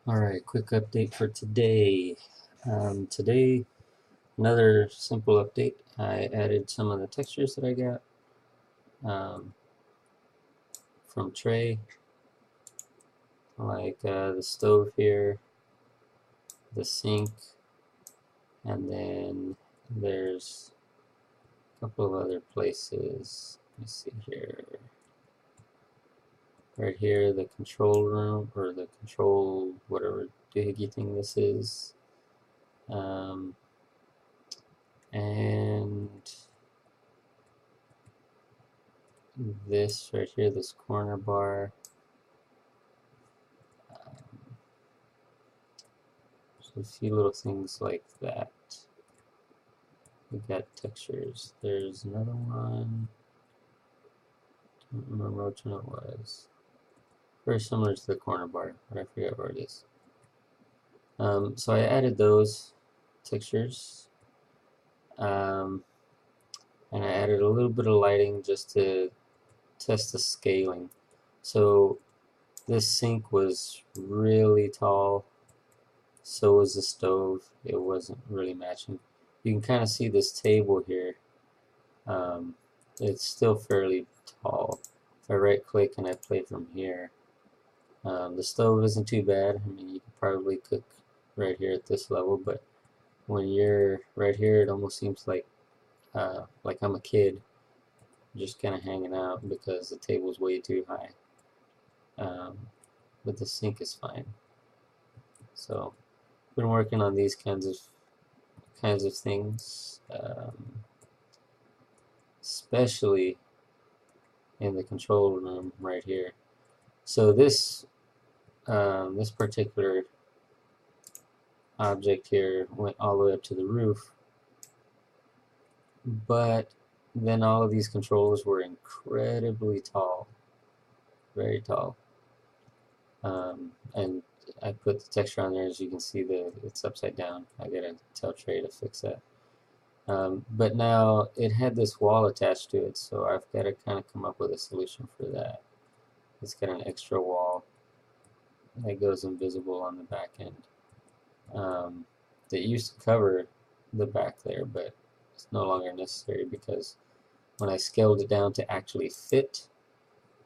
Alright, quick update for today. Today, another simple update. I added some of the textures that I got from Trey, like the stove here, the sink, and then there's a couple of other places. Let me see here. Right here, the control room, or the control, whatever doohickey thing this is. And this right here, this corner bar. So a few little things like that. We got textures. There's another one. Don't remember which one it was. Very similar to the corner bar, but I forget where it is. So I added those textures. And I added a little bit of lighting just to test the scaling. So this sink was really tall. So was the stove. It wasn't really matching. You can kind of see this table here. It's still fairly tall. If I right click and I play from here, the stove isn't too bad. I mean, you could probably cook right here at this level, but when you're right here, it almost seems like I'm a kid just kind of hanging out because the table's way too high. But the sink is fine. So been working on these kinds of things, especially in the control room right here. So this particular object here went all the way up to the roof, but then all of these controls were incredibly tall, very tall. And I put the texture on there. As you can see, it's upside down. I gotta tell Trey to fix that. But now it had this wall attached to it, so I've got to kind of come up with a solution for that. It's got an extra wall that goes invisible on the back end. That used to cover the back there, but it's no longer necessary because when I scaled it down to actually fit,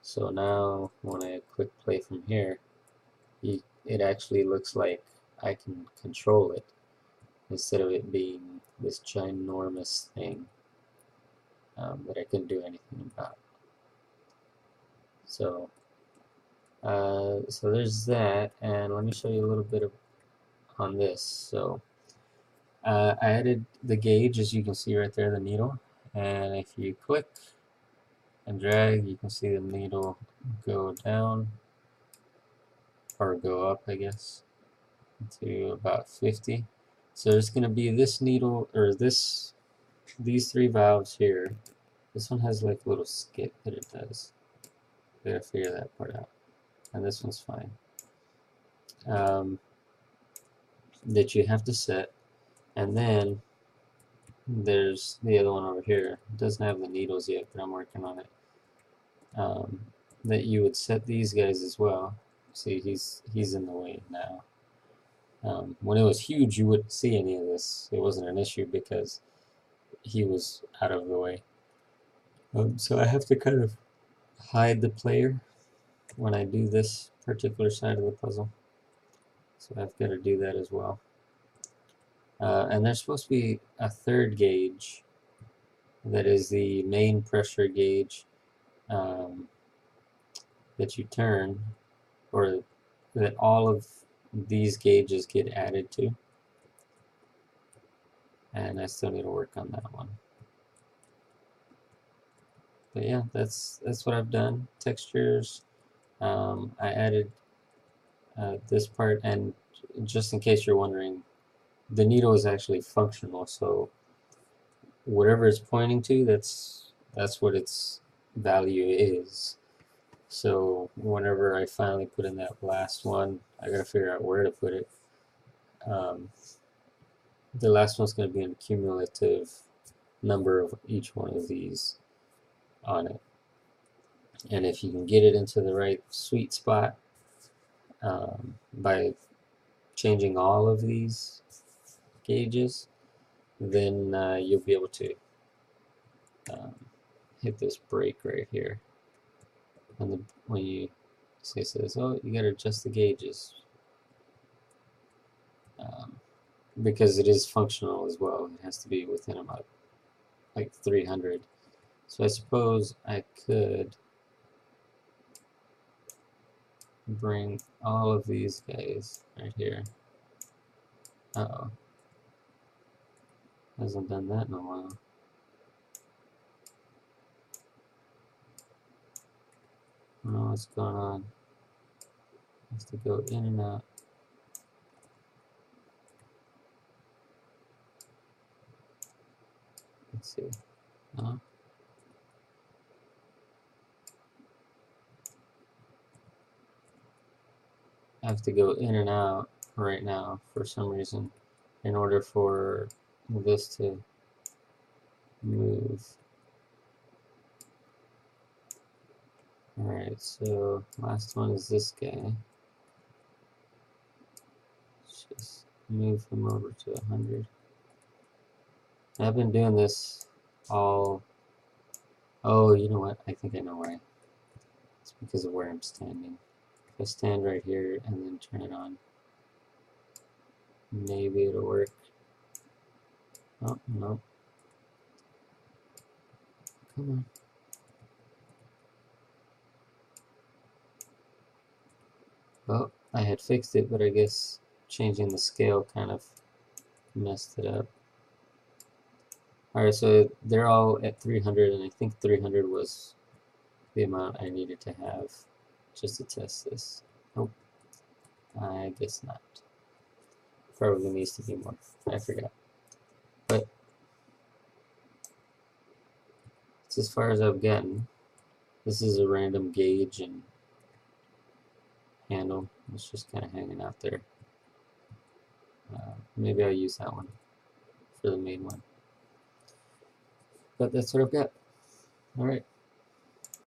so now when I click play from here, it actually looks like I can control it instead of it being this ginormous thing that I couldn't do anything about. So there's that, and let me show you a little bit on this. So I added the gauge, as you can see right there, the needle, and if you click and drag, you can see the needle go down, or go up, I guess, to about 50. So there's going to be this needle, or these three valves here. This one has like a little skip that it does. I gotta figure that part out. And this one's fine. That you have to set. And then there's the other one over here. It doesn't have the needles yet, but I'm working on it. That you would set these guys as well. See, he's in the way now. When it was huge, you wouldn't see any of this. It wasn't an issue because he was out of the way. So I have to kind of hide the player when I do this particular side of the puzzle. So I've got to do that as well. And there's supposed to be a third gauge that is the main pressure gauge that you turn, or that all of these gauges get added to. And I still need to work on that one. But yeah, that's what I've done. Textures. I added this part, and just in case you're wondering, the needle is actually functional, so whatever it's pointing to, that's what its value is. So whenever I finally put in that last one, I gotta figure out where to put it. The last one's going to be a cumulative number of each one of these on it. And if you can get it into the right sweet spot by changing all of these gauges, then you'll be able to hit this break right here. And when you say says, oh, you got to adjust the gauges, because it is functional as well. It has to be within about like 300. So I suppose I could bring all of these guys right here. Uh-oh. Hasn't done that in a while. I don't know what's going on. Has to go in and out. Let's see. No. I have to go in and out right now for some reason in order for this to move. Alright, so last one is this guy. Let's just move him over to 100. I've been doing this all... Oh, you know what? I think I know why. It's because of where I'm standing. If I stand right here and then turn it on, maybe it'll work. Oh, no. Come on. Well, I had fixed it, but I guess changing the scale kind of messed it up. Alright, so they're all at 300, and I think 300 was the amount I needed to have just to test this. Nope, I guess not. Probably needs to be more. I forgot. But it's as far as I've gotten. This is a random gauge and handle. It's just kind of hanging out there. Maybe I'll use that one for the main one. But that's what I've got. Alright.